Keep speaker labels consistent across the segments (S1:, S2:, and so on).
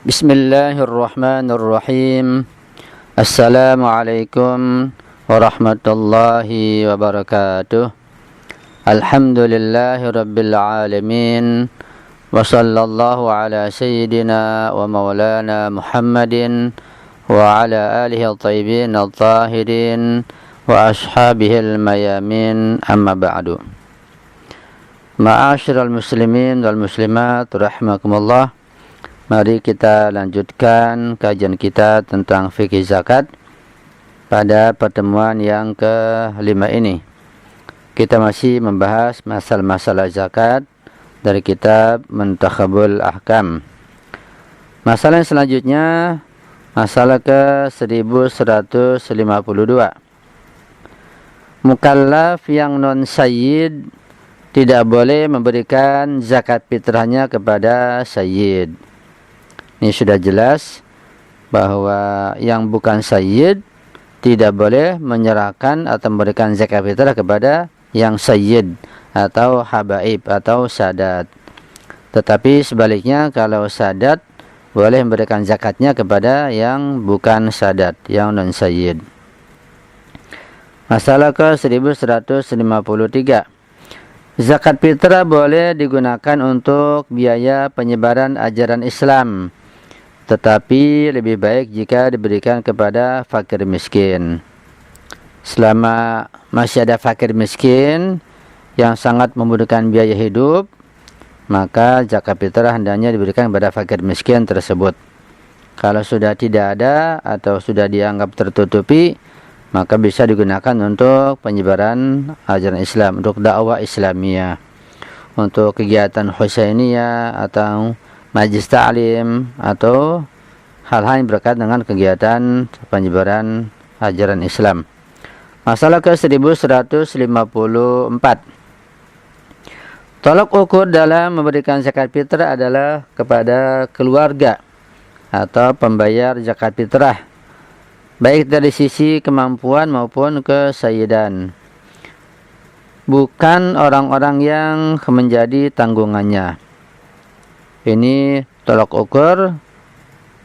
S1: Bismillahirrahmanirrahim. Assalamualaikum warahmatullahi wabarakatuh. Alhamdulillahi rabbil alamin. Wa sallallahu ala sayyidina wa maulana Muhammadin wa ala alihi at-tayyibin at-tahirin wa ashabihi al-mayamin, amma ba'du. Ma'asyiral muslimin wal muslimat rahimakumullah. Mari kita lanjutkan kajian kita tentang fikih zakat pada pertemuan yang kelima ini. Kita masih membahas masalah-masalah zakat dari kitab Muntakhabul Ahkam. Masalah yang selanjutnya, masalah ke 1152. Mukallaf yang non-sayyid tidak boleh memberikan zakat fitrahnya kepada sayyid. Ini sudah jelas bahwa yang bukan sayyid tidak boleh menyerahkan atau memberikan zakat fitrah kepada yang sayyid atau habaib atau sadat. Tetapi sebaliknya, kalau sadat boleh memberikan zakatnya kepada yang bukan sadat, yang non sayyid. Masalah ke 1153. Zakat fitrah boleh digunakan untuk biaya penyebaran ajaran Islam, tetapi lebih baik jika diberikan kepada fakir miskin. Selama masih ada fakir miskin yang sangat membutuhkan biaya hidup, maka zakat fitrah hendaknya diberikan kepada fakir miskin tersebut. Kalau sudah tidak ada atau sudah dianggap tertutupi, maka bisa digunakan untuk penyebaran ajaran Islam, untuk dakwah Islamiyah, untuk kegiatan Husainiyah atau majlis ta'lim, atau hal-hal yang berkaitan dengan kegiatan penyebaran ajaran Islam. Masalah ke 1154. Tolak ukur dalam memberikan zakat fitrah adalah kepada keluarga atau pembayar zakat fitrah, baik dari sisi kemampuan maupun kesayyidan, bukan orang-orang yang menjadi tanggungannya. Ini tolak ukur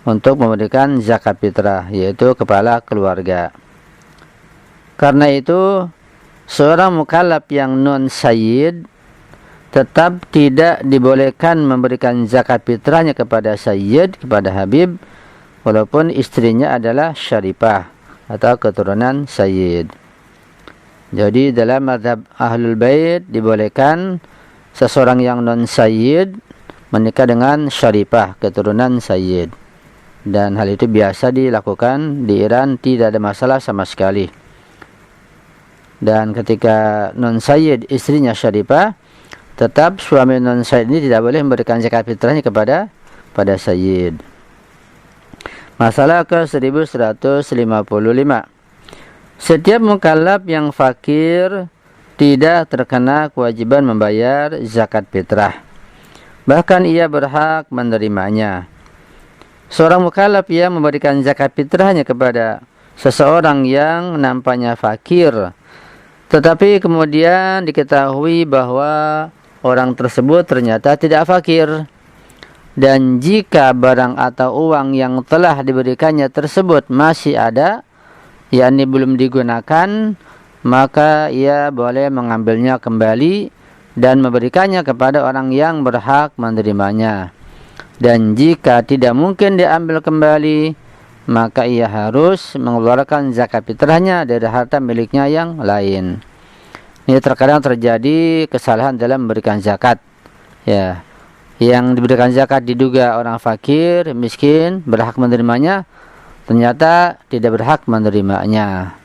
S1: untuk memberikan zakat fitrah, yaitu kepala keluarga. Karena itu, seorang mukallaf yang non-sayyid tetap tidak dibolehkan memberikan zakat fitrahnya kepada sayyid, kepada habib, walaupun istrinya adalah syarifah atau keturunan sayyid. Jadi dalam mazhab Ahlul Bait dibolehkan seseorang yang non-sayyid menikah dengan syarifah, keturunan sayyid. Dan hal itu biasa dilakukan di Iran, tidak ada masalah sama sekali. Dan ketika non-sayyid istrinya syarifah, tetap suami non-sayyid ini tidak boleh memberikan zakat fitrahnya kepada sayyid. Masalah ke 1155. Setiap mukallaf yang fakir tidak terkena kewajiban membayar zakat fitrah, bahkan ia berhak menerimanya. Seorang mukallaf yang memberikan zakat fitrahnya kepada seseorang yang nampaknya fakir, tetapi kemudian diketahui bahwa orang tersebut ternyata tidak fakir, dan jika barang atau uang yang telah diberikannya tersebut masih ada, yakni belum digunakan, maka ia boleh mengambilnya kembali dan memberikannya kepada orang yang berhak menerimanya. Dan jika tidak mungkin diambil kembali, maka ia harus mengeluarkan zakat fitrahnya dari harta miliknya yang lain. Ini terkadang terjadi kesalahan dalam memberikan zakat. Ya, yang diberikan zakat diduga orang fakir, miskin, berhak menerimanya, ternyata tidak berhak menerimanya.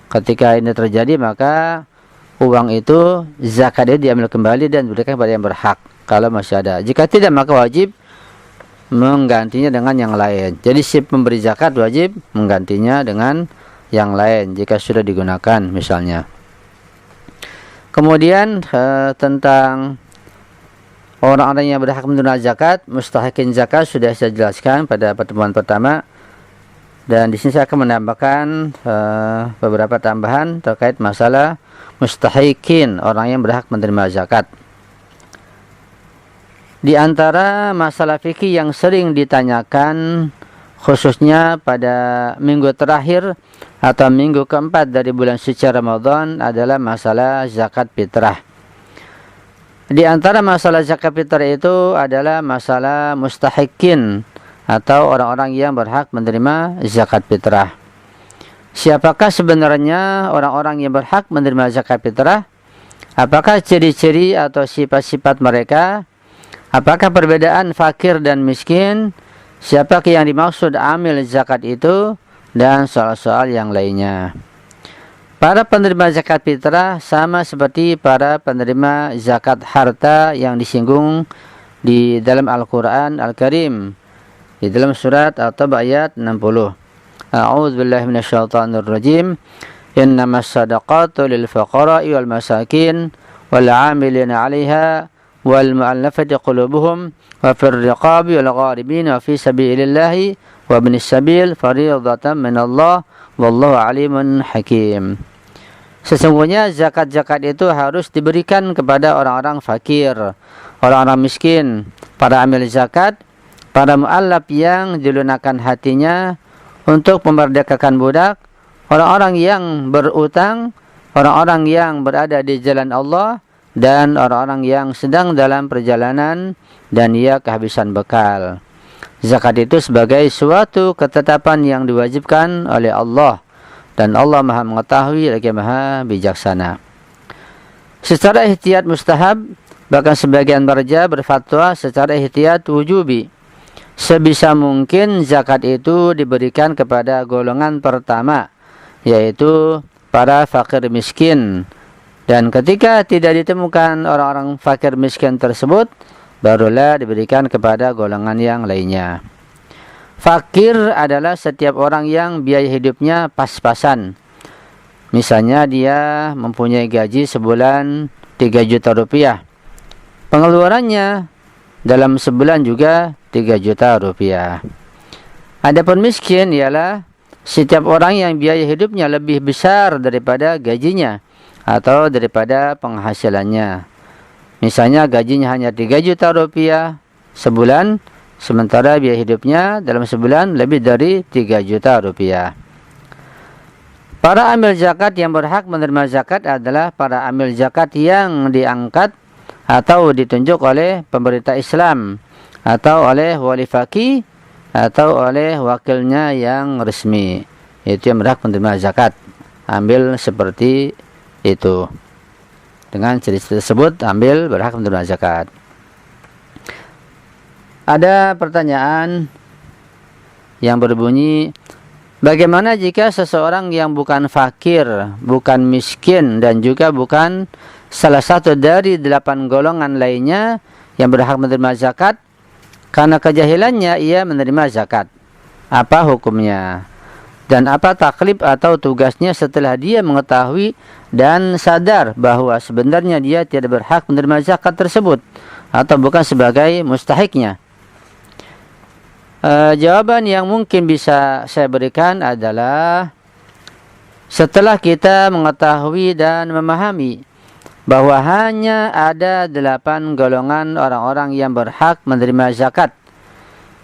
S1: Ketika ini terjadi, maka uang itu zakatnya diambil kembali dan diberikan kepada yang berhak kalau masih ada. Jika tidak, maka wajib menggantinya dengan yang lain. Jadi si pemberi zakat wajib menggantinya dengan yang lain jika sudah digunakan misalnya. Kemudian tentang orang-orang yang berhak menerima zakat, mustahikin zakat sudah saya jelaskan pada pertemuan pertama. Dan di sini saya akan menambahkan beberapa tambahan terkait masalah mustahikin, orang yang berhak menerima zakat. Di antara masalah fikih yang sering ditanyakan khususnya pada minggu terakhir atau minggu keempat dari bulan suci Ramadan adalah masalah zakat fitrah. Di antara masalah zakat fitrah itu adalah masalah mustahikin atau orang-orang yang berhak menerima zakat fitrah. Siapakah sebenarnya orang-orang yang berhak menerima zakat fitrah? Apakah ciri-ciri atau sifat-sifat mereka? Apakah perbedaan fakir dan miskin? Siapa yang dimaksud amil zakat itu? Dan soal-soal yang lainnya. Para penerima zakat fitrah sama seperti para penerima zakat harta yang disinggung di dalam Al-Quran Al-Karim. Di dalam surat At-Taubah ayat 60. A'udzu billahi minasyaitonir rajim. Innamas shadaqatu lil fuqara'i wal masakin wal 'amilina 'alaiha wal mu'allafati qulubuhum wa fir riqabi wal gharibin wa fi sabilillahi wa ibnis sabil fardhatan minallah wallahu alimun hakim. Sesungguhnya zakat-zakat itu harus diberikan kepada orang-orang fakir, orang-orang miskin, para amil zakat, para mu'allaf yang dilunakkan hatinya untuk memerdekakan budak, orang-orang yang berutang, orang-orang yang berada di jalan Allah, dan orang-orang yang sedang dalam perjalanan dan ia kehabisan bekal. Zakat itu sebagai suatu ketetapan yang diwajibkan oleh Allah, dan Allah Maha mengetahui lagi Maha bijaksana. Secara ihtiyat mustahab, bahkan sebagian marja berfatwa secara ihtiyat wujubi. Sebisa mungkin zakat itu diberikan kepada golongan pertama, yaitu para fakir miskin. Dan ketika tidak ditemukan orang-orang fakir miskin tersebut, barulah diberikan kepada golongan yang lainnya. Fakir adalah setiap orang yang biaya hidupnya pas-pasan. Misalnya dia mempunyai gaji sebulan 3 juta rupiah. Pengeluarannya dalam sebulan juga 3 juta rupiah. Adapun miskin ialah setiap orang yang biaya hidupnya lebih besar daripada gajinya atau daripada penghasilannya. Misalnya gajinya hanya 3 juta rupiah sebulan, sementara biaya hidupnya dalam sebulan lebih dari 3 juta rupiah. Para amil zakat yang berhak menerima zakat adalah para amil zakat yang diangkat atau ditunjuk oleh pemerintah Islam, atau oleh wali faqih, atau oleh wakilnya yang resmi. Itu yang berhak menerima zakat. Ambil seperti itu. Dengan ciri tersebut ambil berhak menerima zakat. Ada pertanyaan yang berbunyi, bagaimana jika seseorang yang bukan fakir, bukan miskin, dan juga bukan salah satu dari 8 golongan lainnya yang berhak menerima zakat, karena kejahilannya ia menerima zakat? Apa hukumnya? Dan apa taklif atau tugasnya setelah dia mengetahui dan sadar bahwa sebenarnya dia tidak berhak menerima zakat tersebut atau bukan sebagai mustahiknya? Jawaban yang mungkin bisa saya berikan adalah setelah kita mengetahui dan memahami bahwa hanya ada 8 golongan orang-orang yang berhak menerima zakat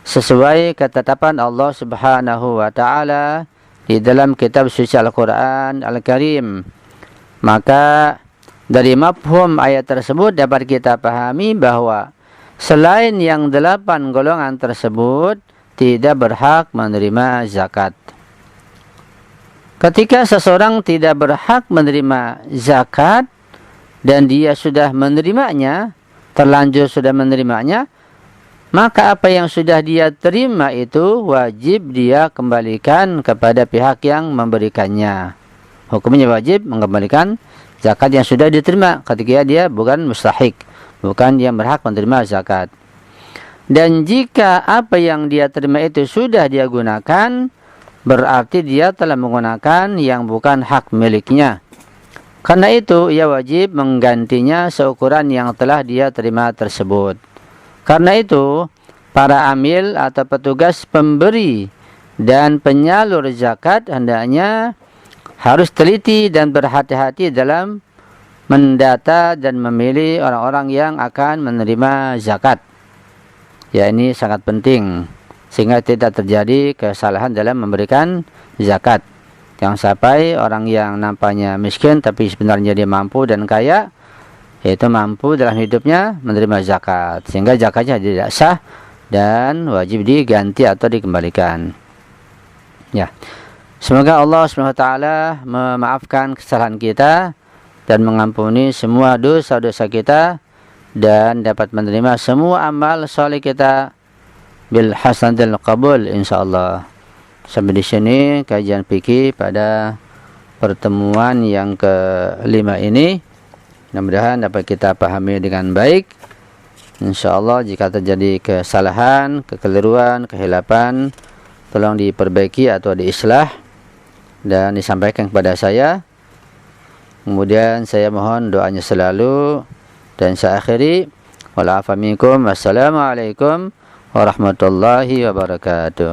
S1: sesuai ketetapan Allah Subhanahu wa taala di dalam kitab suci Al-Quran Al-Karim, maka dari mafhum ayat tersebut dapat kita pahami bahwa selain yang 8 golongan tersebut tidak berhak menerima zakat. Ketika seseorang tidak berhak menerima zakat dan dia sudah menerimanya, terlanjur sudah menerimanya, maka apa yang sudah dia terima itu wajib dia kembalikan kepada pihak yang memberikannya. Hukumnya wajib mengembalikan zakat yang sudah diterima ketika dia bukan mustahik, bukan yang berhak menerima zakat. Dan jika apa yang dia terima itu sudah dia gunakan, berarti dia telah menggunakan yang bukan hak miliknya. Karena itu ia wajib menggantinya seukuran yang telah dia terima tersebut. Karena itu, para amil atau petugas pemberi dan penyalur zakat hendaknya harus teliti dan berhati-hati dalam mendata dan memilih orang-orang yang akan menerima zakat. Ya, ini sangat penting sehingga tidak terjadi kesalahan dalam memberikan zakat. Jangan sampai orang yang nampaknya miskin tapi sebenarnya dia mampu dan kaya, yaitu mampu dalam hidupnya menerima zakat, sehingga zakatnya tidak sah dan wajib diganti atau dikembalikan. Ya. Semoga Allah SWT memaafkan kesalahan kita dan mengampuni semua dosa-dosa kita dan dapat menerima semua amal soleh kita bil hasanil qabul insyaallah. Sampai di sini kajian fikih pada pertemuan yang kelima ini. Mudah-mudahan dapat kita pahami dengan baik. Insyaallah jika terjadi kesalahan, kekeliruan, kehilapan, tolong diperbaiki atau diislah dan disampaikan kepada saya. Kemudian saya mohon doanya selalu dan saya akhiri. Wal afa minkum. Wassalamualaikum warahmatullahi wabarakatuh.